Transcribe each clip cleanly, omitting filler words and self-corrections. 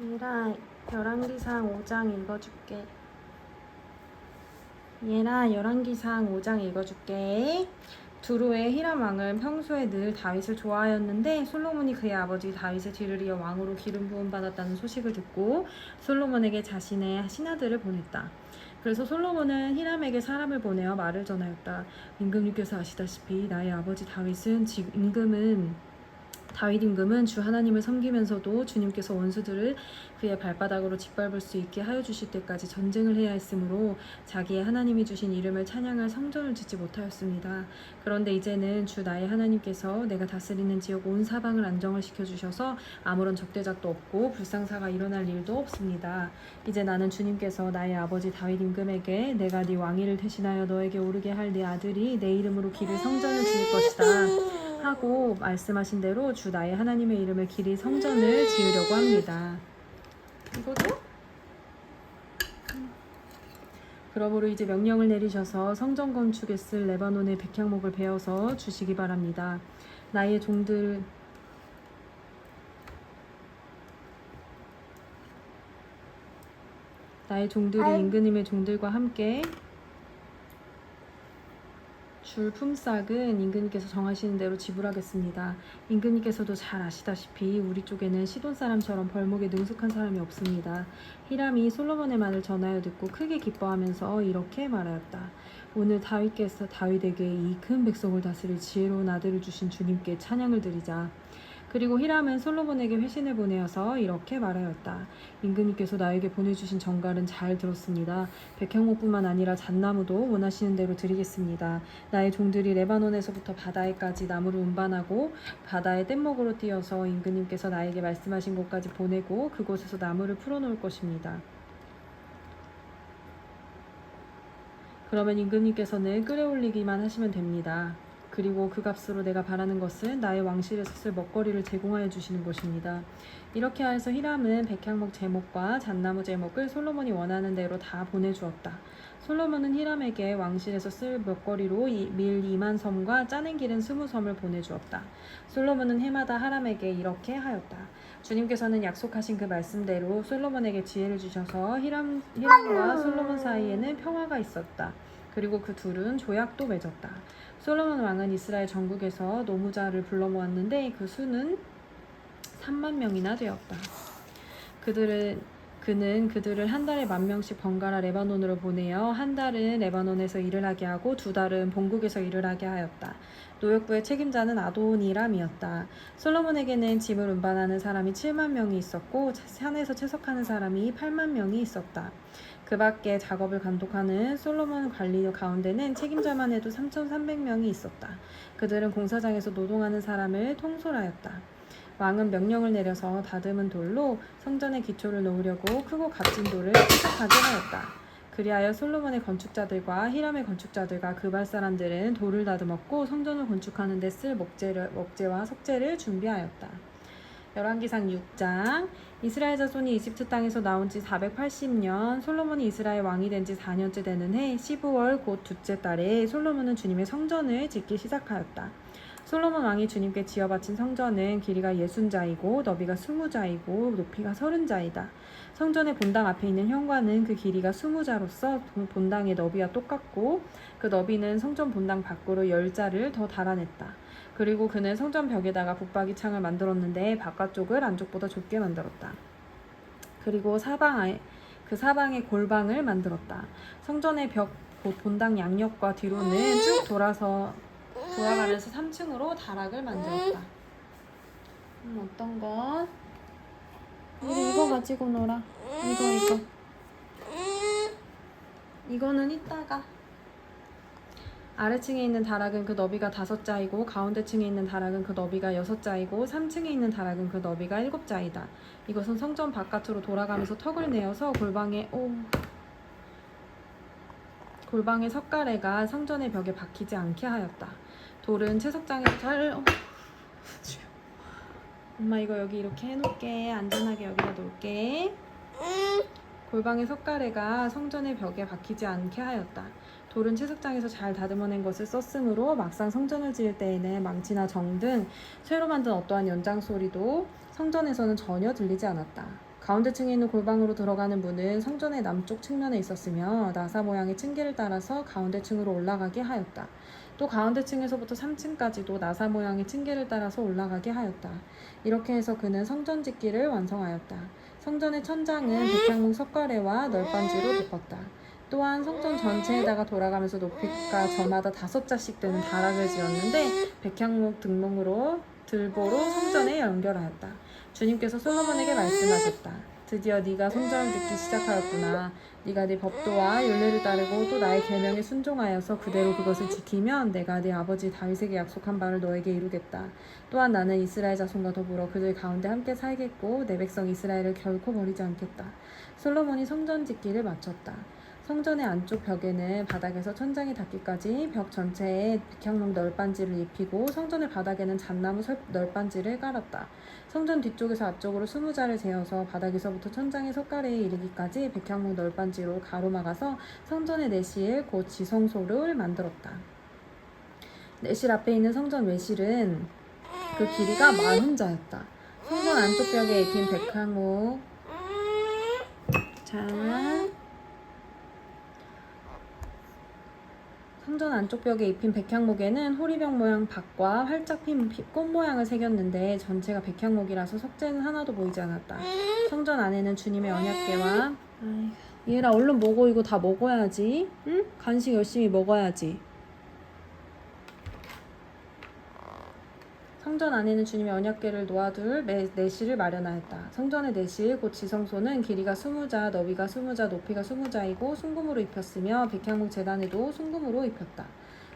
얘라 열왕기상 5장 읽어줄게. 얘라 열왕기상 5장 읽어줄게. 두로의 히람 왕은 평소에 늘 다윗을 좋아하였는데 솔로몬이 그의 아버지 다윗의 뒤를 이어 왕으로 기름 부음 받았다는 소식을 듣고 솔로몬에게 자신의 신하들을 보냈다. 그래서 솔로몬은 히람에게 사람을 보내어 말을 전하였다. 임금님께서 아시다시피 나의 아버지 다윗 임금은 주 하나님을 섬기면서도 주님께서 원수들을 그의 발바닥으로 짓밟을 수 있게 하여 주실 때까지 전쟁을 해야 했으므로 자기의 하나님이 주신 이름을 찬양할 성전을 짓지 못하였습니다. 그런데 이제는 주 나의 하나님께서 내가 다스리는 지역 온 사방을 안정을 시켜주셔서 아무런 적대작도 없고 불상사가 일어날 일도 없습니다. 이제 나는 주님께서 나의 아버지 다윗 임금에게 내가 네 왕위를 대신하여 너에게 오르게 할 네 아들이 내 이름으로 길을 성전을 지을 것이다 하고 말씀하신 대로 주 나의 하나님의 이름을 길이 성전을 지으려고 합니다. 이거도? 그러므로 이제 명령을 내리셔서 성전 건축에 쓸 레바논의 백향목을 베어서 주시기 바랍니다. 나의 종들이 임금님의 종들과 함께 줄 품삯은 임금님께서 정하시는 대로 지불하겠습니다. 임금님께서도 잘 아시다시피 우리 쪽에는 시돈 사람처럼 벌목에 능숙한 사람이 없습니다. 히람이 솔로몬의 말을 전하여 듣고 크게 기뻐하면서 이렇게 말하였다. 오늘 다윗께서 다윗에게 이 큰 백성을 다스릴 지혜로운 아들을 주신 주님께 찬양을 드리자. 그리고 히람은 솔로몬에게 회신을 보내어서 이렇게 말하였다. 임금님께서 나에게 보내주신 정갈은 잘 들었습니다. 백향목뿐만 아니라 잣나무도 원하시는 대로 드리겠습니다. 나의 종들이 레바논에서부터 바다에까지 나무를 운반하고 바다의 뗏목으로 띄어서 임금님께서 나에게 말씀하신 곳까지 보내고 그곳에서 나무를 풀어놓을 것입니다. 그러면 임금님께서는 끌어올리기만 하시면 됩니다. 그리고 그 값으로 내가 바라는 것은 나의 왕실에서 쓸 먹거리를 제공하여 주시는 것입니다. 이렇게 해서 히람은 백향목 제목과 잣나무 제목을 솔로몬이 원하는 대로 다 보내주었다. 솔로몬은 히람에게 왕실에서 쓸 먹거리로 밀 2만 섬과 짜낸 기름 20섬을 보내주었다. 솔로몬은 해마다 히람에게 이렇게 하였다. 주님께서는 약속하신 그 말씀대로 솔로몬에게 지혜를 주셔서 히람과 솔로몬 사이에는 평화가 있었다. 그리고 그 둘은 조약도 맺었다. 솔로몬 왕은 이스라엘 전국에서 노무자를 불러 모았는데 그 수는 3만 명이나 되었다. 그는 그들을 한 달에 10,000명씩 번갈아 레바논으로 보내어 한 달은 레바논에서 일을 하게 하고 2달은 본국에서 일을 하게 하였다. 노역부의 책임자는 아도니람이었다. 솔로몬에게는 짐을 운반하는 사람이 7만 명이 있었고 산에서 채석하는 사람이 8만 명이 있었다. 그 밖에 작업을 감독하는 솔로몬 관리 가운데는 책임자만 해도 3,300명이 있었다. 그들은 공사장에서 노동하는 사람을 통솔하였다. 왕은 명령을 내려서 다듬은 돌로 성전의 기초를 놓으려고 크고 값진 돌을 채석하게 하였다. 그리하여 솔로몬의 건축자들과 히람의 건축자들과 그발 사람들은 돌을 다듬었고 성전을 건축하는 데 쓸 목재와 석재를 준비하였다. 열왕기상 6장. 이스라엘 자손이 이집트 땅에서 나온 지 480년, 솔로몬이 이스라엘 왕이 된 지 4년째 되는 해 12월 곧 둘째 달에 솔로몬은 주님의 성전을 짓기 시작하였다. 솔로몬 왕이 주님께 지어 바친 성전은 길이가 60자이고 너비가 20자이고 높이가 30자이다. 성전의 본당 앞에 있는 현관은 그 길이가 20자로서 본당의 너비와 똑같고 그 너비는 성전 본당 밖으로 10자를 더 달아냈다. 그리고 그는 성전 벽에다가 붙박이 창을 만들었는데 바깥쪽을 안쪽보다 좁게 만들었다. 그리고 그 사방에 골방을 만들었다. 성전의 벽 본당 양옆과 뒤로는 쭉 돌아가면서 3층으로 다락을 만들었다. 어떤 것? 우리 이거 가지고 놀아. 이거. 이거는 이따가. 아래층에 있는 다락은 그 너비가 5자이고 가운데 층에 있는 다락은 그 너비가 6자이고 3층에 있는 다락은 그 너비가 7자이다. 이것은 성전 바깥으로 돌아가면서 턱을 내어서 골방의 석가래가 성전의 벽에 박히지 않게 하였다. 돌은 채석장에서 엄마 이거 여기 이렇게 해놓을게. 안전하게 여기다 놓을게. 골방의 석가래가 성전의 벽에 박히지 않게 하였다. 돌은 채석장에서 잘 다듬어낸 것을 썼으므로 막상 성전을 지을 때에는 망치나 정 등 새로 만든 어떠한 연장 소리도 성전에서는 전혀 들리지 않았다. 가운데층에 있는 골방으로 들어가는 문은 성전의 남쪽 측면에 있었으며 나사 모양의 층계를 따라서 가운데층으로 올라가게 하였다. 또 가운데층에서부터 3층까지도 나사 모양의 층계를 따라서 올라가게 하였다. 이렇게 해서 그는 성전 짓기를 완성하였다. 성전의 천장은 백향목 석가래와 널빤지로 덮었다. 또한 성전 전체에다가 돌아가면서 높이가 저마다 5자씩 되는 다락을 지었는데 백향목 등목으로 들보로 성전에 연결하였다. 주님께서 솔로몬에게 말씀하셨다. 드디어 네가 성전을 짓기 시작하였구나. 네가 네 법도와 율례를 따르고 또 나의 계명에 순종하여서 그대로 그것을 지키면 내가 네 아버지 다윗에게 약속한 바를 너에게 이루겠다. 또한 나는 이스라엘 자손과 더불어 그들 가운데 함께 살겠고 내 백성 이스라엘을 결코 버리지 않겠다. 솔로몬이 성전 짓기를 마쳤다. 성전의 안쪽 벽에는 바닥에서 천장이 닿기까지 벽 전체에 백향목 널빤지를 입히고 성전의 바닥에는 잣나무 널빤지를 깔았다. 성전 뒤쪽에서 앞쪽으로 20자를 재어서 바닥에서부터 천장의 석가래에 이르기까지 백향목 널빤지로 가로막아서 성전의 내실 곧 지성소를 만들었다. 내실 앞에 있는 성전 외실은 그 길이가 40자였다. 성전 안쪽 벽에 입힌 백향목 성전 안쪽 벽에 입힌 백향목에는 호리병 모양 박과 활짝 핀 꽃 모양을 새겼는데 전체가 백향목이라서 석재는 하나도 보이지 않았다. 성전 안에는 주님의 언약궤와 얘라 얼른 먹어. 이거 다 먹어야지. 응? 간식 열심히 먹어야지. 성전 안에는 주님의 언약궤를 놓아둘 내실을 마련하였다. 성전의 내실 곧 지성소는 길이가 20자, 너비가 20자, 높이가 20자이고 순금으로 입혔으며 백향목 제단에도 순금으로 입혔다.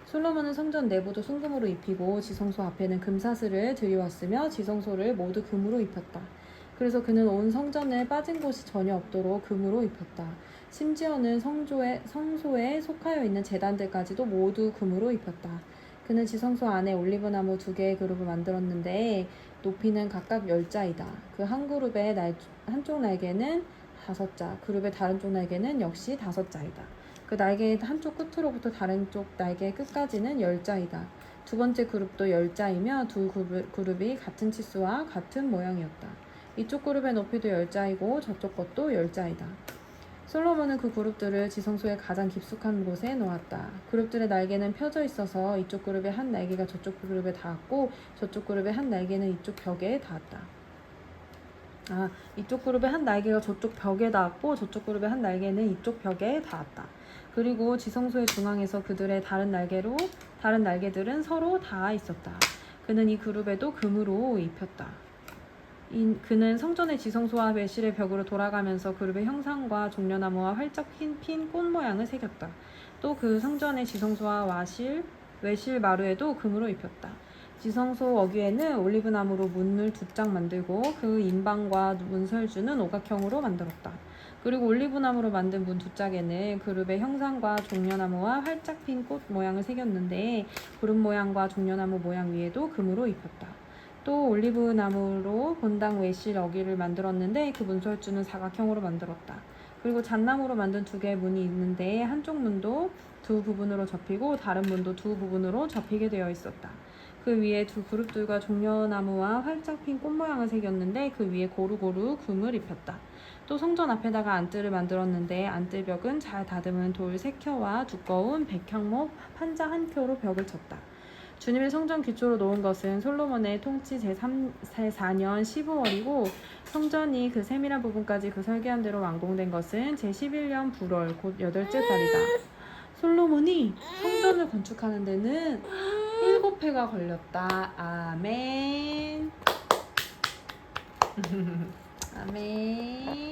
솔로몬은 성전 내부도 순금으로 입히고 지성소 앞에는 금사슬을 들여왔으며 지성소를 모두 금으로 입혔다. 그래서 그는 온 성전에 빠진 곳이 전혀 없도록 금으로 입혔다. 심지어는 성소에 속하여 있는 제단들까지도 모두 금으로 입혔다. 그는 지성소 안에 올리브나무 2개의 그룹을 만들었는데 높이는 각각 10자이다. 그 한 그룹의 한쪽 날개는 5자, 그룹의 다른 쪽 날개는 역시 5자이다. 그 날개의 한쪽 끝으로부터 다른 쪽 날개의 끝까지는 10자이다. 두 번째 그룹도 10자이며 두 그룹이 같은 치수와 같은 모양이었다. 이쪽 그룹의 높이도 10자이고 저쪽 것도 10자이다. 솔로몬은 그 그룹들을 지성소의 가장 깊숙한 곳에 놓았다. 그룹들의 날개는 펴져 있어서 이쪽 그룹의 한 날개가 저쪽 그룹에 닿았고 저쪽 그룹의 한 날개는 이쪽 벽에 닿았다. 이쪽 그룹의 한 날개가 저쪽 벽에 닿았고 저쪽 그룹의 한 날개는 이쪽 벽에 닿았다. 그리고 지성소의 중앙에서 그들의 다른 날개들은 서로 닿아 있었다. 그는 이 그룹에도 금으로 입혔다. 그는 성전의 지성소와 외실의 벽으로 돌아가면서 그룹의 형상과 종려나무와 활짝 핀 꽃 모양을 새겼다. 또 그 성전의 지성소와 외실 마루에도 금으로 입혔다. 지성소 어귀에는 올리브나무로 문을 2짝 만들고 그 인방과 문설주는 오각형으로 만들었다. 그리고 올리브나무로 만든 문 2짝에는 그룹의 형상과 종려나무와 활짝 핀 꽃 모양을 새겼는데 그룹 모양과 종려나무 모양 위에도 금으로 입혔다. 또 올리브나무로 본당 외실 어귀를 만들었는데 그 문설주는 사각형으로 만들었다. 그리고 잣나무로 만든 2개의 문이 있는데 한쪽 문도 2 부분으로 접히고 다른 문도 2 부분으로 접히게 되어 있었다. 그 위에 2 그룹들과 종려나무와 활짝 핀 꽃 모양을 새겼는데 그 위에 고루고루 금을 입혔다. 또 성전 앞에다가 안뜰을 만들었는데 안뜰벽은 잘 다듬은 돌 3켜와 두꺼운 백향목 판자 1켜로 벽을 쳤다. 주님의 성전 기초로 놓은 것은 솔로몬의 통치 제4년 15월이고 성전이 그 세밀한 부분까지 그 설계한 대로 완공된 것은 제11년 불월 곧 8째 달이다. 솔로몬이 성전을 건축하는 데는 7해가 걸렸다. 아멘. 아멘.